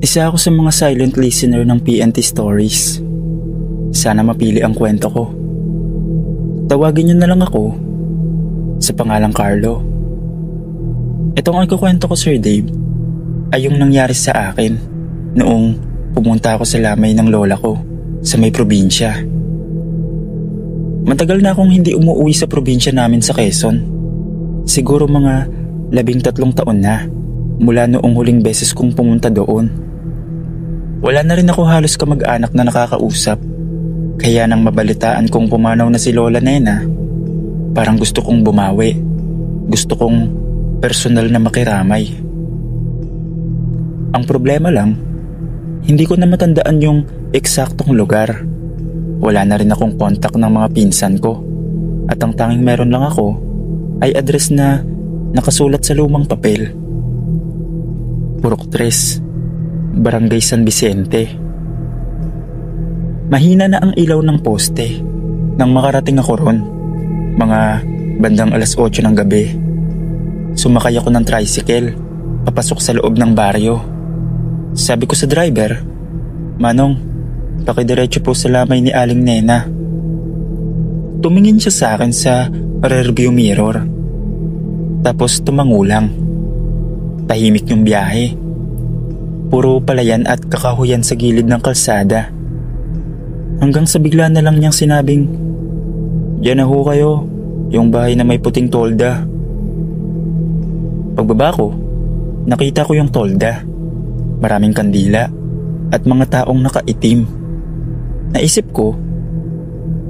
Isa ako sa mga silent listener ng PNT Stories. Sana mapili ang kwento ko. Tawagin niyo na lang ako sa pangalang Carlo. Itong ikukwento ko, Sir Dave, ay yung nangyari sa akin noong pumunta ako sa lamay ng lola ko sa may probinsya. Matagal na akong hindi umuwi sa probinsya namin sa Quezon. Siguro mga 13 taon na mula noong huling beses kong pumunta doon. Wala na rin ako halos kamag-anak na nakakausap. Kaya nang mabalitaan kong pumanaw na si Lola Nena, parang gusto kong bumawi. Gusto kong personal na makiramay. Ang problema lang, hindi ko na matandaan yung eksaktong lugar. Wala na rin akong kontak ng mga pinsan ko. At ang tanging meron lang ako ay address na nakasulat sa lumang papel. Purok 3, Barangay San Vicente. Mahina na ang ilaw ng poste nang makarating ako ron. Mga bandang 8:00 ng gabi. Sumakay ako ng tricycle papasok sa loob ng baryo. Sabi ko sa driver, "Manong, pakidiretso po sa lamay ni Aling Nena." Tumingin siya sa akin sa rearview mirror. Tapos tumangulang. Tahimik yung biyahe. Puro palayan at kakahuyan sa gilid ng kalsada. Hanggang sa bigla na lang niyang sinabing, "Diyan na ho kayo, yung bahay na may puting tolda." Pagbaba ko, nakita ko yung tolda. Maraming kandila at mga taong nakaitim. Naisip ko,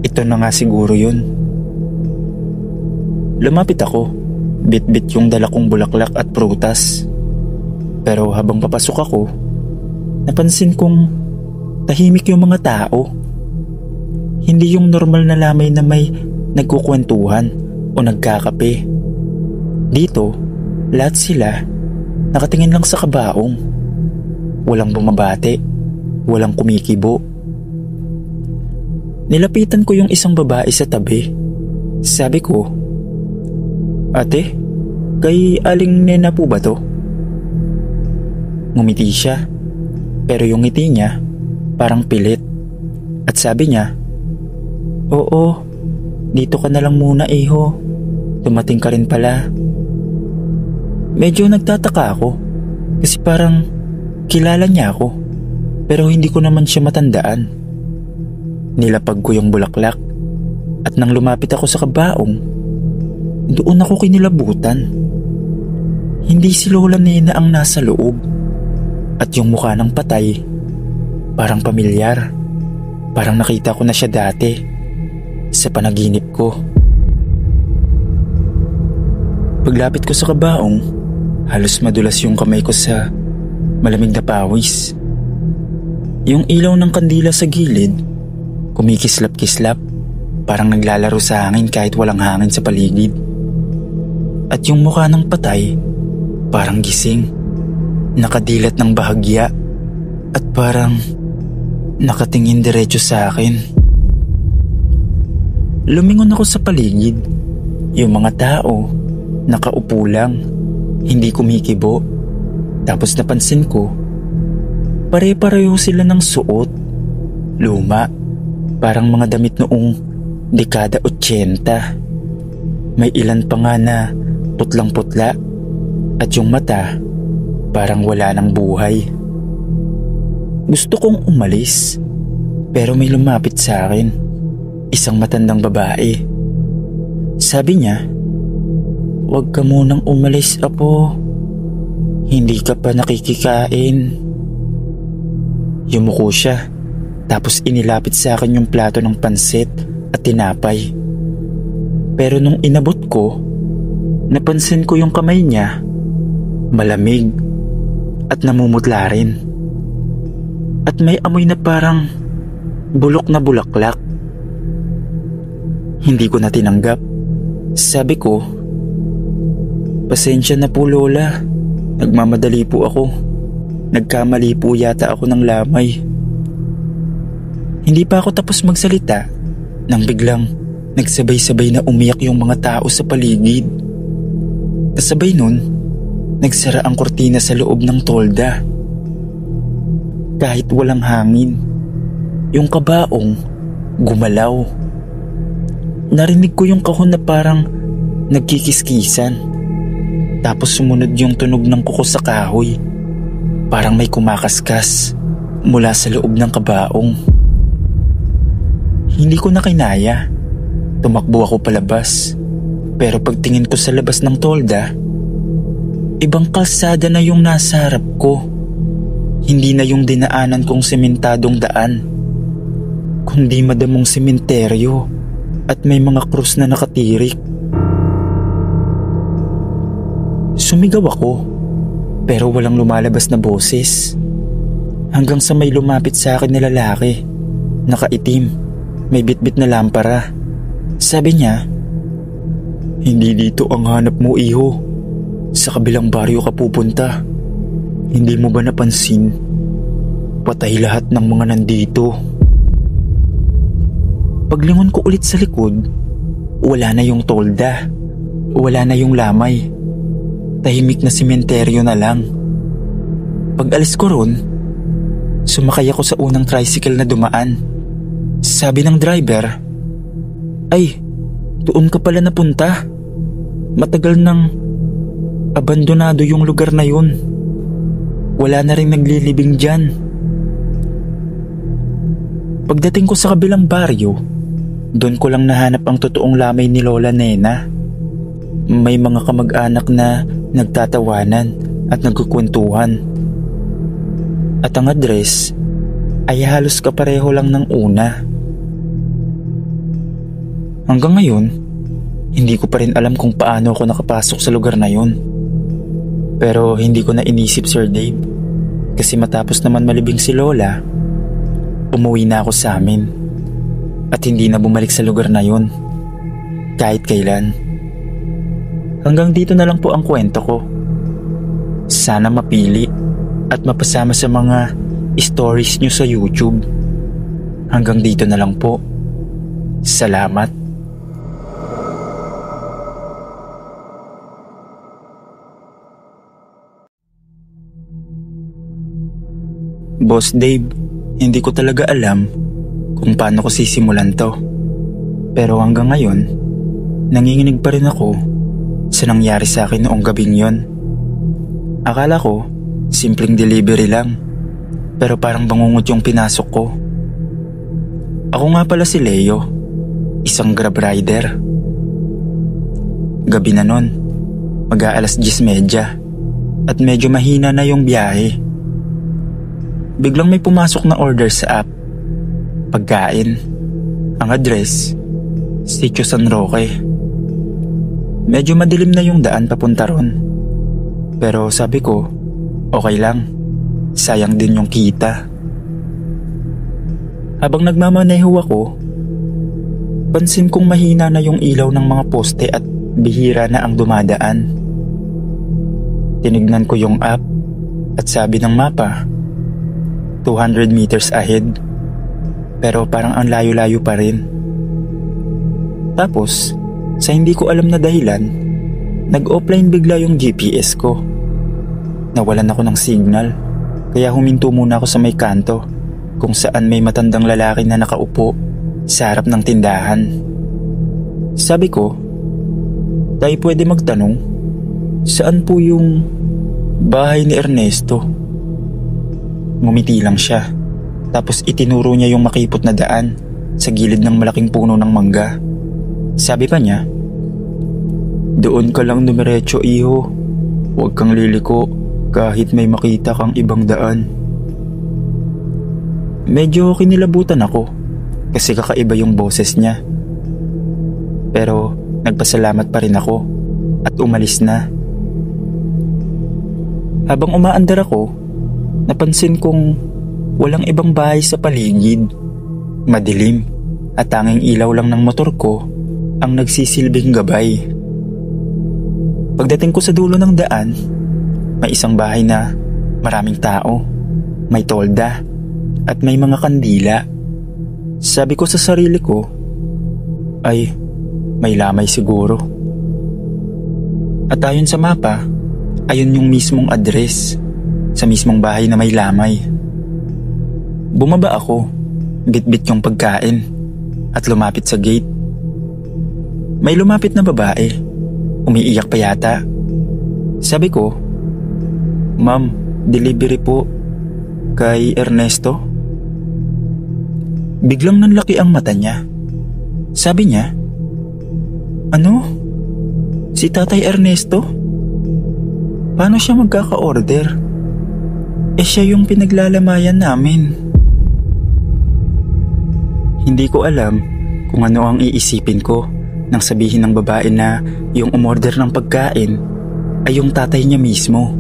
ito na nga siguro yun. Lumapit ako, bit-bit yung dala kong bulaklak at prutas. Pero habang papasok ako, napansin kong tahimik yung mga tao. Hindi yung normal na lamay na may nagkukwentuhan o nagkakape. Dito, lahat sila nakatingin lang sa kabaong. Walang bumabate, walang kumikibo. Nilapitan ko yung isang babae sa tabi. Sabi ko, "Ate, kay Aling Nena po ba to?" Ngumiti siya, pero yung ngiti niya parang pilit. At sabi niya, "Oo, dito ka na lang muna, iho. Dumating ka rin pala." Medyo nagtataka ako kasi parang kilala niya ako, pero hindi ko naman siya matandaan. Nilapag ko yung bulaklak at nang lumapit ako sa kabaong, doon ako kinilabutan. Hindi si Lola Nena ang nasa loob. At yung mukha ng patay, parang pamilyar. Parang nakita ko na siya dati sa panaginip ko. Paglapit ko sa kabaong, halos madulas yung kamay ko sa malamig na pawis. Yung ilaw ng kandila sa gilid, kumikislap-kislap, parang naglalaro sa hangin kahit walang hangin sa paligid. At yung mukha ng patay, parang gising. Nakadilat ng bahagya at parang nakatingin diretso sa akin. Lumingon ako sa paligid. Yung mga tao nakaupo lang, hindi kumikibo. Tapos napansin ko, pare-pareho sila ng suot. Luma, parang mga damit noong dekada 80. May ilan pa nga na putlang-putla at yung mata parang wala ng buhay. Gusto kong umalis, pero may lumapit sa akin. Isang matandang babae. Sabi niya, "Huwag ka munang umalis, apo. Hindi ka pa nakikikain." Yumuko siya, tapos inilapit sa akin yung plato ng pansit at tinapay. Pero nung inabot ko, napansin ko yung kamay niya, malamig at namumutla rin. At may amoy na parang bulok na bulaklak. Hindi ko na tinanggap. Sabi ko, "Pasensya na po, Lola. Nagmamadali po ako. Nagkamali po yata ako ng lamay." Hindi pa ako tapos magsalita nang biglang nagsabay-sabay na umiyak yung mga tao sa paligid. Kasabay nun, nagsara ang kortina sa loob ng tolda. kahit walang hangin. Yung kabaong gumalaw. Narinig ko yung kahon na parang nagkikiskisan. Tapos sumunod yung tunog ng kuko sa kahoy. Parang may kumakaskas mula sa loob ng kabaong. Hindi ko na kinaya. Tumakbo ako palabas. Pero pagtingin ko sa labas ng tolda, ibang kalsada na yung nasa harap ko. Hindi na yung dinaanan kong sementadong daan, kundi madamong sementeryo at may mga krus na nakatirik. Sumigaw ako, pero walang lumalabas na boses. Hanggang sa may lumapit sa akin na lalaki, nakaitim, may bitbit na lampara. Sabi niya, "Hindi dito ang hanap mo, iho. Sa kabilang baryo ka pupunta. Hindi mo ba napansin? Patay lahat ng mga nandito." Paglingon ko ulit sa likod, wala na yung tolda. Wala na yung lamay. Tahimik na sementeryo na lang. Pag alis ko ron, sumakay ako sa unang tricycle na dumaan. Sabi ng driver, "Ay, doon ka pala napunta. Matagal nang abandonado yung lugar na yun. Wala na rin naglilibing dyan." Pagdating ko sa kabilang baryo, doon ko lang nahanap ang totoong lamay ni Lola Nena. May mga kamag-anak na nagtatawanan at nagkukwentuhan. At ang address ay halos kapareho lang ng una. Hanggang ngayon, hindi ko pa rin alam kung paano ako nakapasok sa lugar na yun. Pero hindi ko na inisip, Sir Dave, kasi matapos naman malibing si Lola, umuwi na ako sa amin at hindi na bumalik sa lugar na yun kahit kailan. Hanggang dito na lang po ang kwento ko. Sana mapili at mapasama sa mga stories nyo sa YouTube. Hanggang dito na lang po. Salamat. Boss Dave, hindi ko talaga alam kung paano ko sisimulan to. Pero hanggang ngayon, nanginginig pa rin ako sa nangyari sa akin noong gabing yon. Akala ko, simpleng delivery lang. Pero parang bangungot yung pinasok ko. Ako nga pala si Leo, isang grab rider. Gabi na nun, mag-aalas 10:30 at medyo mahina na yung biyahe. Biglang may pumasok na order sa app. Pagkain. Ang address, Sitio San Roque. Medyo madilim na yung daan papunta ron. Pero sabi ko, okay lang. Sayang din yung kita. Habang nagmamaneho ako, pansin kong mahina na yung ilaw ng mga poste at bihira na ang dumadaan. Tinignan ko yung app at sabi ng mapa, 200 meters ahead. Pero parang ang layo-layo pa rin. Tapos, sa hindi ko alam na dahilan, nag-offline bigla yung GPS ko. Nawalan ako ng signal, kaya huminto muna ako sa may kanto kung saan may matandang lalaki na nakaupo sa harap ng tindahan. Sabi ko, "Tayo pwede magtanong, saan po yung bahay ni Ernesto?" Ngumiti lang siya, tapos itinuro niya yung makipot na daan sa gilid ng malaking puno ng mangga. Sabi pa niya, "Doon ka lang dumiretso, iho. Huwag kang liliko kahit may makita kang ibang daan." Medyo kinilabutan ako kasi kakaiba yung boses niya. Pero nagpasalamat pa rin ako at umalis na. Habang umaandar ako, napansin kong walang ibang bahay sa paligid. Madilim at tanging ilaw lang ng motor ko ang nagsisilbing gabay. Pagdating ko sa dulo ng daan, may isang bahay na maraming tao, may tolda at may mga kandila. Sabi ko sa sarili ko, ay, may lamay siguro. At ayon sa mapa, ayun yung mismong address sa mismong bahay na may lamay. Bumaba ako, bitbit yung pagkain at lumapit sa gate. May lumapit na babae, umiiyak pa yata. Sabi ko, "Ma'am, delivery po kay Ernesto." Biglang nanlaki ang mata niya. Sabi niya, "Ano? Si Tatay Ernesto? Paano siya magkaka-order? Siya yung pinaglalamayan namin." Hindi ko alam kung ano ang iisipin ko nang sabihin ng babae na yung umorder ng pagkain ay yung tatay niya mismo.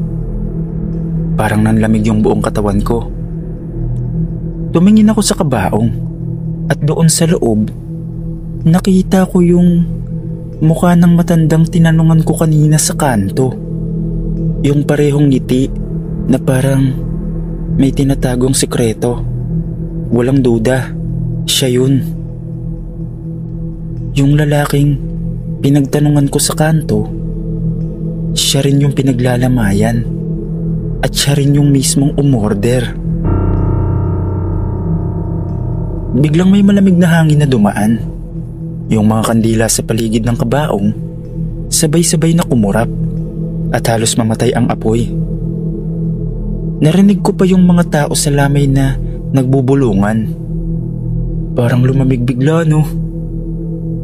Parang nanlamig yung buong katawan ko. Tumingin ako sa kabaong at doon sa loob, nakita ko yung mukha ng matandang tinanungan ko kanina sa kanto. Yung parehong ngiti na parang may tinatagong sikreto. Walang duda, siya yun. Yung lalaking pinagtanungan ko sa kanto, siya rin yung pinaglalamayan at siya rin yung mismong umorder. Biglang may malamig na hangin na dumaan. Yung mga kandila sa paligid ng kabaong sabay-sabay na kumurap at halos mamatay ang apoy. Narinig ko pa yung mga tao sa lamay na nagbubulungan. Parang lumamig bigla, no?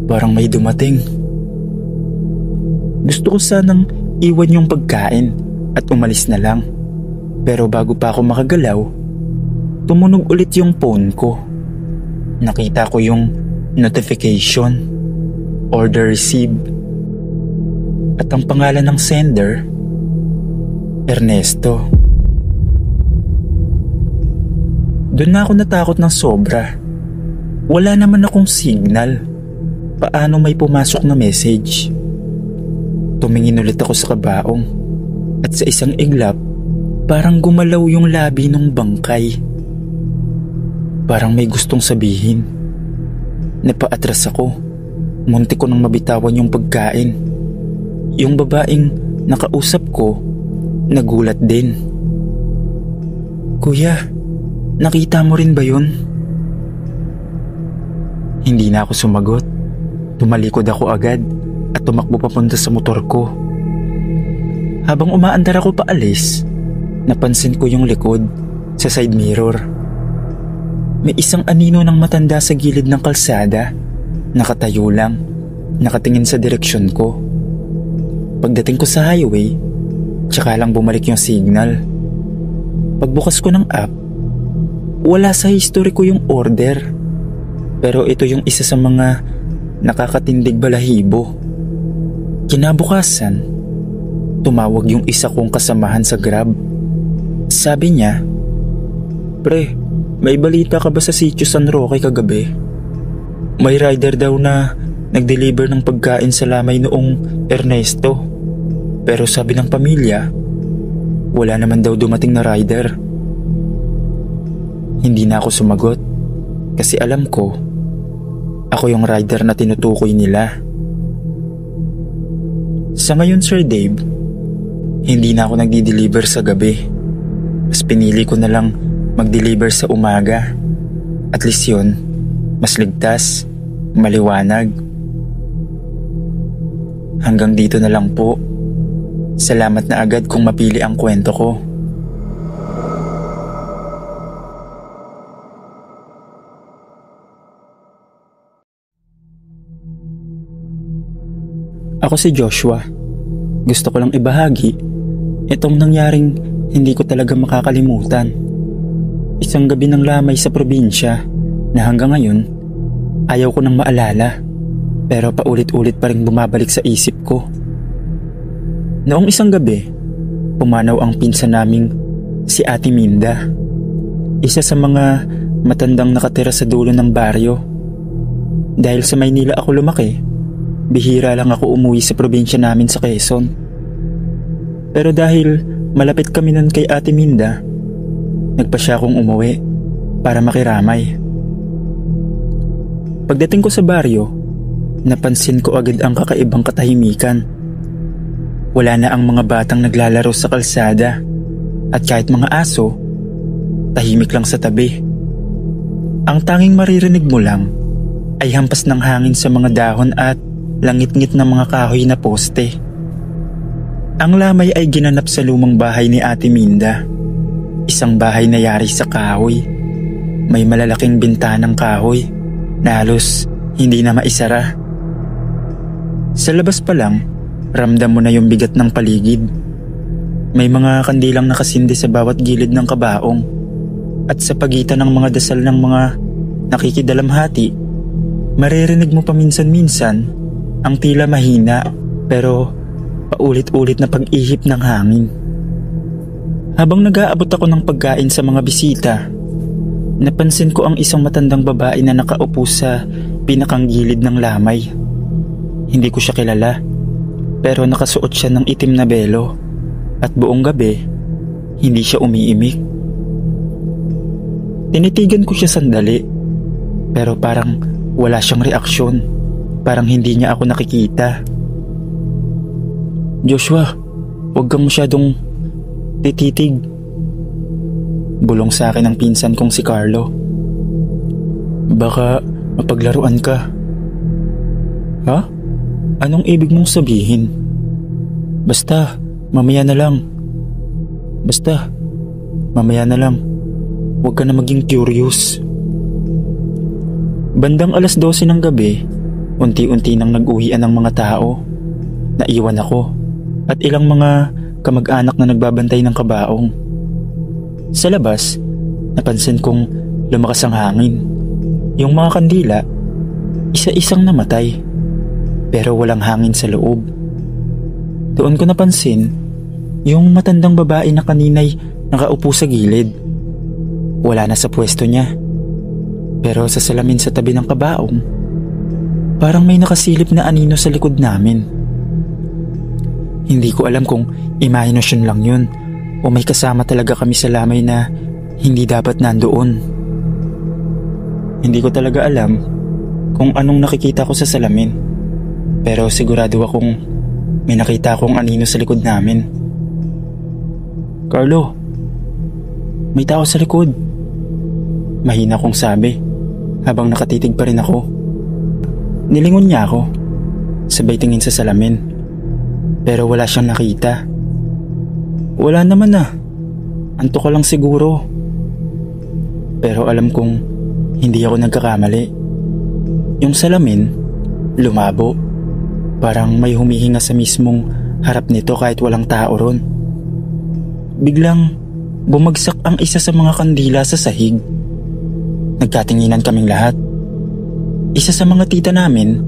Parang may dumating. Gusto ko sanang iwan yung pagkain at umalis na lang. Pero bago pa ako makagalaw, tumunog ulit yung phone ko. Nakita ko yung notification, order received, at ang pangalan ng sender, Ernesto. Doon na ako natakot ng sobra. Wala naman akong signal. Paano may pumasok na message? Tumingin ulit ako sa kabaong at sa isang iglap, parang gumalaw yung labi ng bangkay. Parang may gustong sabihin. Napaatras ako. Muntik ko nang mabitawan yung pagkain. Yung babaeng nakausap ko, nagulat din. "Kuya, nakita mo rin ba yun?" Hindi na ako sumagot. Tumalikod ako agad at tumakbo papunta sa motor ko. Habang umaandar ako paalis, napansin ko yung likod sa side mirror. May isang anino ng matanda sa gilid ng kalsada, nakatayo lang, nakatingin sa direksyon ko. Pagdating ko sa highway, tsaka lang bumalik yung signal. Pagbukas ko ng app, wala sa history ko yung order. Pero ito yung isa sa mga nakakatindig balahibo. Kinabukasan, tumawag yung isa kong kasamahan sa Grab. Sabi niya, "Pre, may balita ka ba sa sitio San Roque kagabi? May rider daw na nag-deliver ng pagkain sa lamay noong Ernesto. Pero sabi ng pamilya, wala naman daw dumating na rider." Hindi na ako sumagot kasi alam ko, ako yung rider na tinutukoy nila. Sa ngayon, Sir Dave, hindi na ako nagdi-deliver sa gabi. Mas pinili ko na lang mag-deliver sa umaga. At least yun, mas ligtas, maliwanag. Hanggang dito na lang po. Salamat na agad kung mapili ang kwento ko. Ako si Joshua. Gusto ko lang ibahagi itong nangyaring hindi ko talaga makakalimutan. Isang gabi ng lamay sa probinsya na hanggang ngayon ayaw ko nang maalala, pero paulit-ulit pa rin bumabalik sa isip ko. Noong isang gabi, pumanaw ang pinsan naming si Ate Minda, isa sa mga matandang nakatira sa dulo ng baryo. Dahil sa Maynila ako lumaki, bihira lang ako umuwi sa probinsya namin sa Quezon. Pero dahil malapit kami nun kay Ate Minda, nagpasya akong umuwi para makiramay. Pagdating ko sa baryo, napansin ko agad ang kakaibang katahimikan. Wala na ang mga batang naglalaro sa kalsada at kahit mga aso, tahimik lang sa tabi. Ang tanging maririnig mo lang ay hampas ng hangin sa mga dahon at langit-ngit ng mga kahoy na poste. Ang lamay ay ginanap sa lumang bahay ni Ate Minda. Isang bahay na yari sa kahoy. May malalaking bintanang kahoy na halos hindi na maisara. Sa labas pa lang, ramdam mo na yung bigat ng paligid. May mga kandilang nakasindi sa bawat gilid ng kabaong at sa pagitan ng mga dasal ng mga nakikidalamhati, maririnig mo paminsan-minsan ang tila mahina pero paulit-ulit na pag-ihip ng hangin. Habang nag-aabot ako ng pagkain sa mga bisita, napansin ko ang isang matandang babae na nakaupo sa pinakang gilid ng lamay. Hindi ko siya kilala, pero nakasuot siya ng itim na belo at buong gabi, hindi siya umiimik. Tinitigan ko siya sandali, pero parang wala siyang reaksyon. Parang hindi niya ako nakikita. "Joshua, huwag kang masyadong tititig." Bulong sa akin ang pinsan kong si Carlo. "Baka mapaglaruan ka." "Ha? Anong ibig mong sabihin?" Basta, mamaya na lang. Huwag ka na maging curious." Bandang 12:00 ng gabi, unti-unti nang nag-uwian ng mga tao. Naiwan ako at ilang mga kamag-anak na nagbabantay ng kabaong. Sa labas, napansin kong lumakas ang hangin. Yung mga kandila, isa-isang namatay, pero walang hangin sa loob. Doon ko napansin yung matandang babae na kanina'y nakaupo sa gilid. Wala na sa pwesto niya, pero sa salamin sa tabi ng kabaong, parang may nakasilip na anino sa likod namin. Hindi ko alam kung imahinasyon lang yun o may kasama talaga kami sa lamay na hindi dapat nandoon. Hindi ko talaga alam kung anong nakikita ko sa salamin, pero sigurado akong may nakita akong anino sa likod namin. "Carlo, may tao sa likod." Mahina kong sabi habang nakatitig pa rin ako. Nilingon niya ako, sabay tingin sa salamin, pero wala siyang nakita. "Wala naman ah, antok ka lang siguro." Pero alam kong hindi ako nagkakamali. Yung salamin, lumabo. Parang may humihinga sa mismong harap nito kahit walang tao ron. Biglang bumagsak ang isa sa mga kandila sa sahig. Nagkatinginan kaming lahat. Isa sa mga tita namin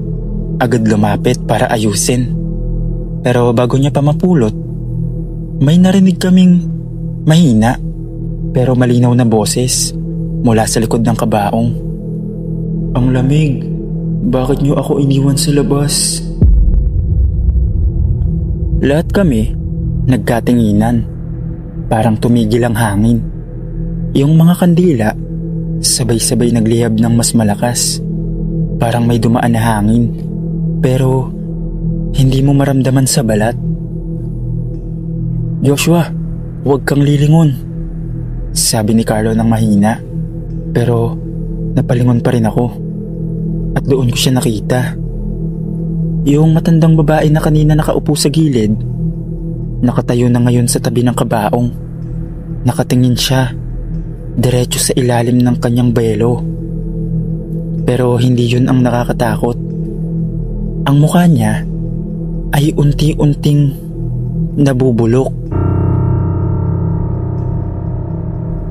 agad lumapit para ayusin. Pero bago niya pa mapulot, may narinig kaming mahina pero malinaw na boses mula sa likod ng kabaong. "Ang lamig, bakit niyo ako iniwan sa labas?" Lahat kami nagkatinginan. Parang tumigil ang hangin. Yung mga kandila sabay-sabay nagliyab ng mas malakas. Parang may dumaan na hangin, pero hindi mo maramdaman sa balat. "Joshua, huwag kang lilingon," sabi ni Carlo ng mahina. Pero napalingon pa rin ako at doon ko siya nakita. Yung matandang babae na kanina nakaupo sa gilid, nakatayo na ngayon sa tabi ng kabaong. Nakatingin siya diretso sa ilalim ng kanyang belo. Pero hindi yun ang nakakatakot. Ang mukha niya ay unti-unting nabubulok.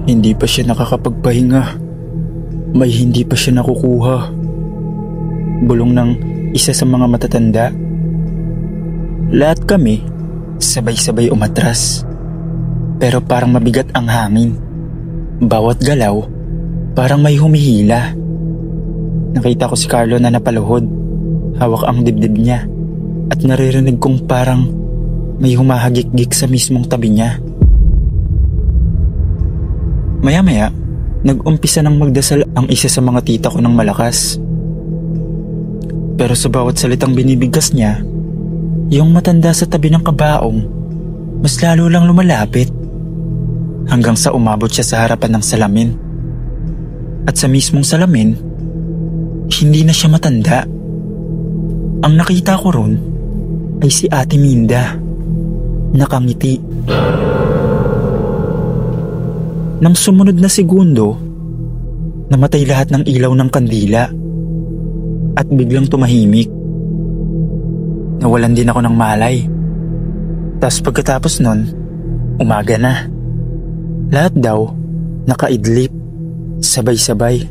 Hindi pa siya nakakapagpahinga. May hindi pa siya nakukuha. Bulong ng isa sa mga matatanda. Lahat kami sabay-sabay umatras. Pero parang mabigat ang hangin. Bawat galaw, parang may humihila. Nakita ko si Carlo na napaluhod. Hawak ang dibdib niya. At naririnig kong parang may humahagik-gik sa mismong tabi niya. Maya-maya, nag-umpisa ng magdasal ang isa sa mga tita ko ng malakas. Pero sa bawat salitang binibigkas niya, yung matanda sa tabi ng kabaong, mas lalo lang lumalapit. Hanggang sa umabot siya sa harapan ng salamin. At sa mismong salamin, hindi na siya matanda. Ang nakita ko ron ay si Ate Minda, nakangiti. Nang sumunod na segundo, namatay lahat ng ilaw ng kandila at biglang tumahimik. Nawalan din ako ng malay. Tapos pagkatapos nun, umaga na. Lahat daw nakaidlip, sabay-sabay.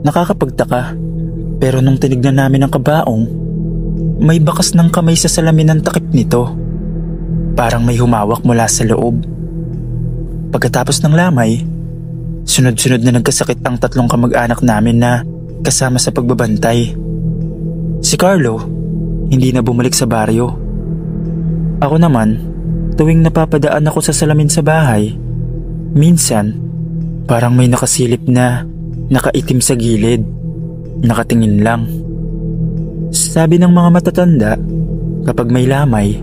Nakakapagtaka, pero nung tinignan namin ang kabaong, may bakas ng kamay sa salamin ng takip nito. Parang may humawak mula sa loob. Pagkatapos ng lamay, sunod-sunod na nagkasakit ang 3 kamag-anak namin na kasama sa pagbabantay. Si Carlo, hindi na bumalik sa baryo. Ako naman, tuwing napapadaan ako sa salamin sa bahay, minsan, parang may nakasilip na nakaitim sa gilid, nakatingin lang. Sabi ng mga matatanda, kapag may lamay,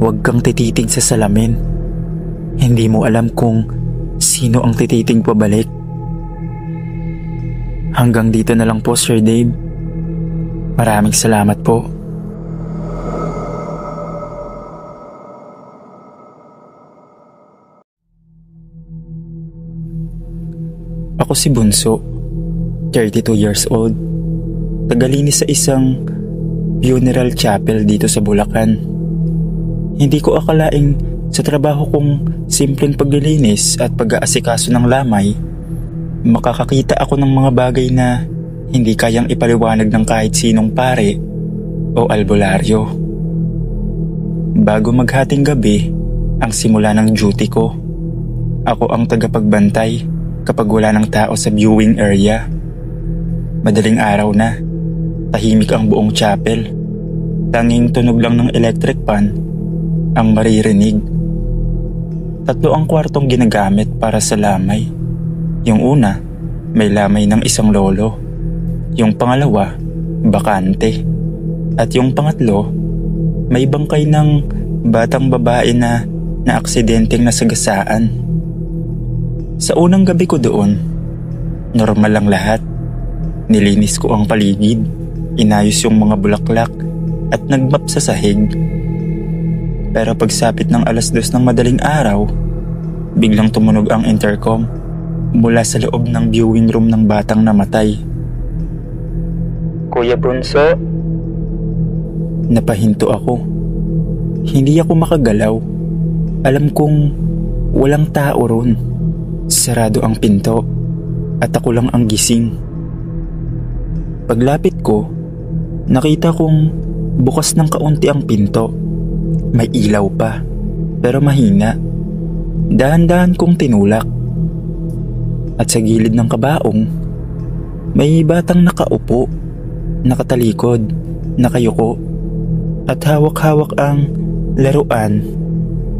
huwag kang tititig sa salamin. Hindi mo alam kung sino ang tititig pabalik. Hanggang dito na lang po, Sir Dave. Maraming salamat po. Ako si Bunso, 32 years old, tagalinis sa isang funeral chapel dito sa Bulacan. Hindi ko akalaing sa trabaho kong simpleng paglilinis at pag-aasikaso ng lamay, makakakita ako ng mga bagay na hindi kayang ipaliwanag ng kahit sinong pare o albularyo. Bago maghating gabi ang simula ng duty ko, ako ang tagapagbantay kapag wala ng tao sa viewing area. Madaling araw na, tahimik ang buong chapel. Tanging tunog lang ng electric fan ang maririnig. 3 ang kwartong ginagamit para sa lamay. Yung una, may lamay ng isang lolo. Yung pangalawa, bakante. At yung pangatlo, may bangkay ng batang babae na aksidenteng nasagasaan. Sa unang gabi ko doon, normal lang lahat. Nilinis ko ang paligid, inayos yung mga bulaklak at nagmap sa sahig. Pero pagsapit ng 2:00 ng madaling araw, biglang tumunog ang intercom mula sa loob ng viewing room ng batang namatay. Kuya Bunso? Napahinto ako. Hindi ako makagalaw. Alam kong walang tao ron. Sarado ang pinto at ako lang ang gising. Paglapit ko, nakita kong bukas ng kaunti ang pinto. May ilaw pa, pero mahina. Dahan-dahan kong tinulak. At sa gilid ng kabaong, may batang nakaupo, nakatalikod, nakayuko, at hawak-hawak ang laruan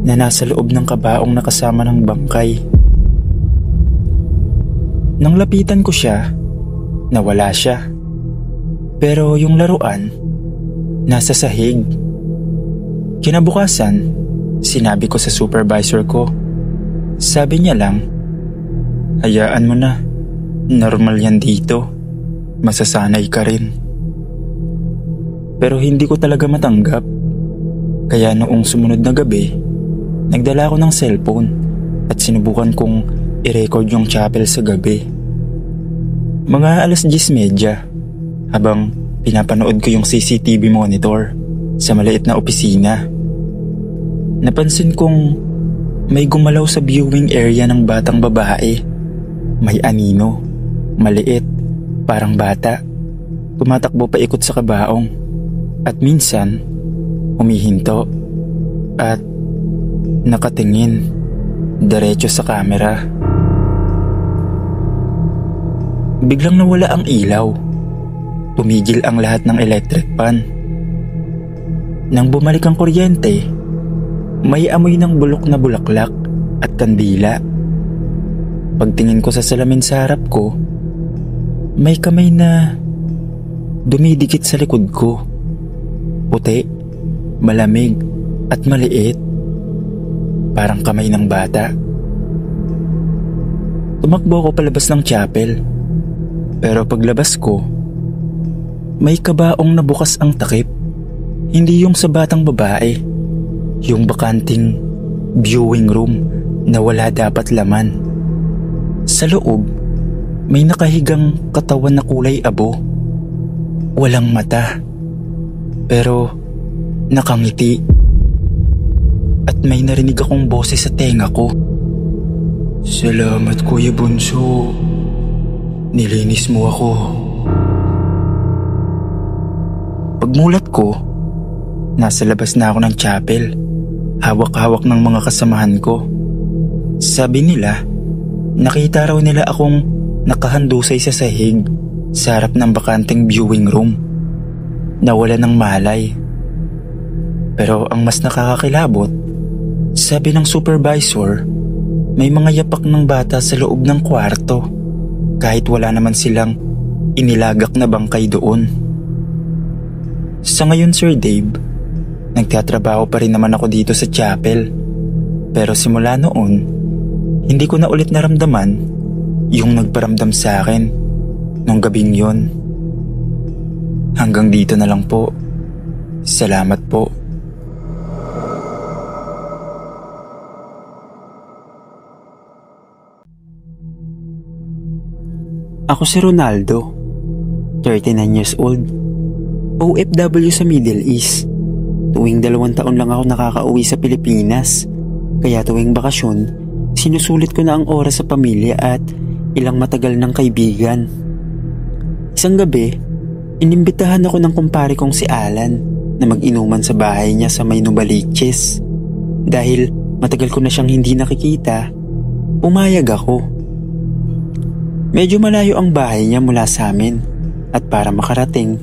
na nasa loob ng kabaong na kasama ng bangkay. Nang lapitan ko siya, nawala siya. Pero yung laruan, nasa sahig. Kinabukasan, sinabi ko sa supervisor ko. Sabi niya lang, hayaan mo na, normal yan dito. Masasanay ka rin. Pero hindi ko talaga matanggap. Kaya noong sumunod na gabi, nagdala ako ng cellphone at sinubukan kong i-record yung chapel sa gabi. Mga 10:30 habang pinapanood ko yung CCTV monitor sa maliit na opisina. Napansin kong may gumalaw sa viewing area ng batang babae. May anino, maliit, parang bata. Tumatakbo pa ikot sa kabaong at minsan humihinto at nakatingin diretso sa kamera. Biglang nawala ang ilaw. Tumigil ang lahat ng electric fan. Nang bumalik ang kuryente, may amoy ng bulok na bulaklak at kandila. Pagtingin ko sa salamin sa harap ko, may kamay na dumidikit sa likod ko. Puti, malamig at maliit. Parang kamay ng bata. Tumakbo ako palabas ng chapel. Pero paglabas ko, may kabaong na bukas ang takip. Hindi yung sa batang babae, yung bakanting viewing room na wala dapat laman. Sa loob, may nakahigang katawan na kulay abo. Walang mata, pero nakangiti. At may narinig akong boses sa tenga ko. "Salamat, Kuya Bunso. Nilinis mo ako." Pagmulat ko, nasa labas na ako ng chapel, hawak-hawak ng mga kasamahan ko. Sabi nila, nakita raw nila akong nakahandusay sa sahig sa harap ng bakanting viewing room. Nawala ng malay. Pero ang mas nakakakilabot, sabi ng supervisor, may mga yapak ng bata sa loob ng kwarto kahit wala naman silang inilagak na bangkay doon. Sa ngayon, Sir Dave, nagtatrabaho pa rin naman ako dito sa chapel. Pero simula noon, hindi ko na ulit naramdaman yung nagparamdam sa akin nung gabing yon. Hanggang dito na lang po. Salamat po. Ako si Ronaldo, 39 years old, OFW sa Middle East. Tuwing 2 taon lang ako nakakauwi sa Pilipinas, kaya tuwing bakasyon, sinusulit ko na ang oras sa pamilya at ilang matagal ng kaibigan. Isang gabi, inimbitahan ako ng kumpare kong si Alan na mag-inuman sa bahay niya sa may Novaliches. Dahil matagal ko na siyang hindi nakikita, umayag ako. Medyo malayo ang bahay niya mula sa amin at para makarating,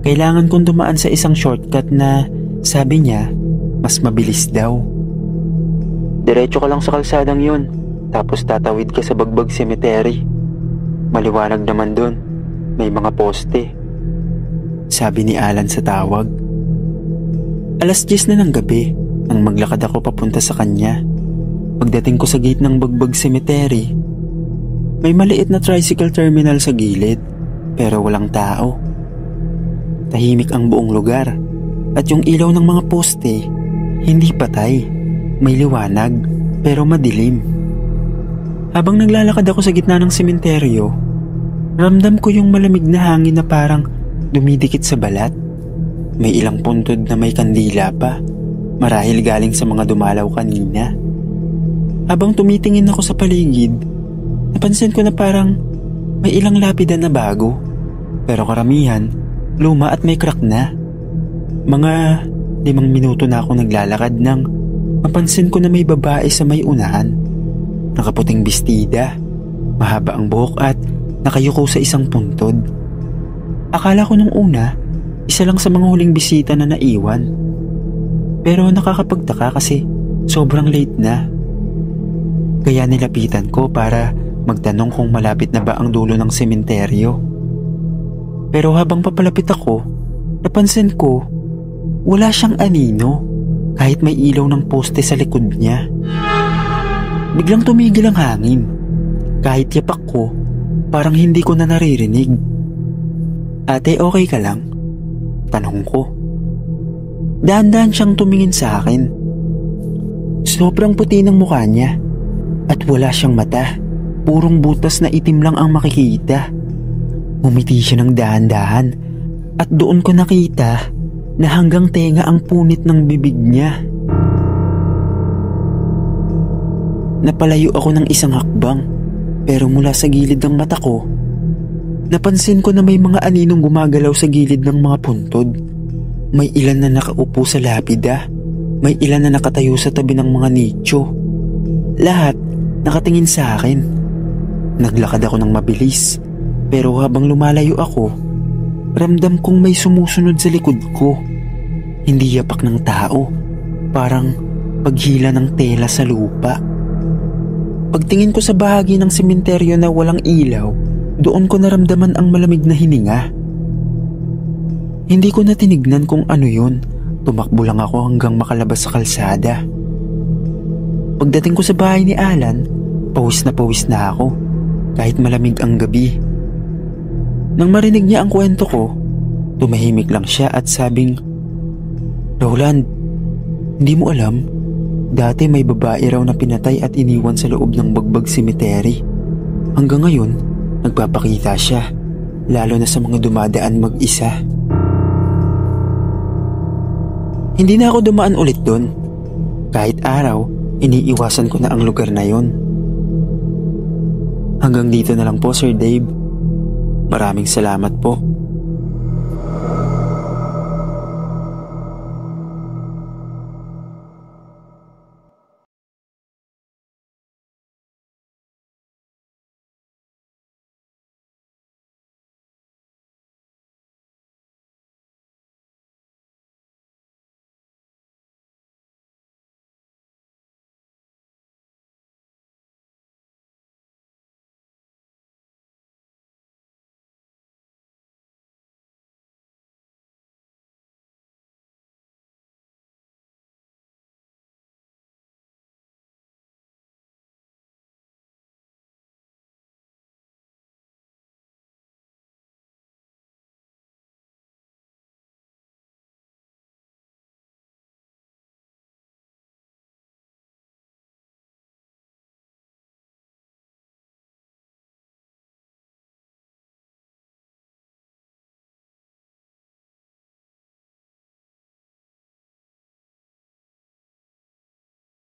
kailangan kong dumaan sa isang shortcut na sabi niya mas mabilis daw. "Diretso ka lang sa kalsadang yun, tapos tatawid ka sa Bagbag Cemetery. Maliwanag naman dun, may mga poste," sabi ni Alan sa tawag. 10:00 na ng gabi nang maglakad ako papunta sa kanya. Pagdating ko sa gate ng Bagbag Cemetery, may maliit na tricycle terminal sa gilid pero walang tao. Tahimik ang buong lugar at yung ilaw ng mga poste hindi patay. May liwanag pero madilim. Habang naglalakad ako sa gitna ng sementeryo, ramdam ko yung malamig na hangin na parang dumidikit sa balat. May ilang puntod na may kandila pa, marahil galing sa mga dumalaw kanina. Habang tumitingin ako sa paligid, napansin ko na parang may ilang lapida na bago, pero karamihan luma at may crack na. Mga 5 minuto na ako naglalakad nang mapansin ko na may babae sa may unahan. Nakaputing bestida, mahaba ang buhok at nakayuko sa isang puntod. Akala ko nung una, isa lang sa mga huling bisita na naiwan. Pero nakakapagtaka kasi sobrang late na. Kaya nilapitan ko para magtanong kung malapit na ba ang dulo ng sementeryo. Pero habang papalapit ako, napansin ko wala siyang anino kahit may ilaw ng poste sa likod niya. Biglang tumigil ang hangin. Kahit yapak ko, parang hindi ko na naririnig. "Ate, okay ka lang?" tanong ko. Dahan-dahan siyang tumingin sa akin. Sobrang puti ng mukha niya at wala siyang mata. Purong butas na itim lang ang makikita. Umiti siya ng dahan-dahan at doon ko nakita na hanggang tenga ang punit ng bibig niya. Napalayo ako ng isang hakbang, pero mula sa gilid ng mata ko, napansin ko na may mga aninong gumagalaw sa gilid ng mga puntod. May ilan na nakaupo sa lapida, may ilan na nakatayo sa tabi ng mga nicho. Lahat nakatingin sa akin. Naglakad ako ng mabilis, pero habang lumalayo ako, ramdam kong may sumusunod sa likod ko. Hindi yapak ng tao, parang paghila ng tela sa lupa. Pagtingin ko sa bahagi ng sementeryo na walang ilaw, doon ko naramdaman ang malamig na hininga. Hindi ko na tinignan kung ano yun. Tumakbo lang ako hanggang makalabas sa kalsada. Pagdating ko sa bahay ni Alan, pawis na ako. kahit malamig ang gabi. Nang marinig niya ang kwento ko, tumahimik lang siya at sabing, "Roland, hindi mo alam, dati may babae raw na pinatay at iniwan sa loob ng Bagbag Cemetery. Hanggang ngayon, nagpapakita siya, lalo na sa mga dumadaan mag-isa." Hindi na ako dumaan ulit doon. Kahit araw, iniiwasan ko na ang lugar na yon. Hanggang dito na lang po, Sir Dave. Maraming salamat po.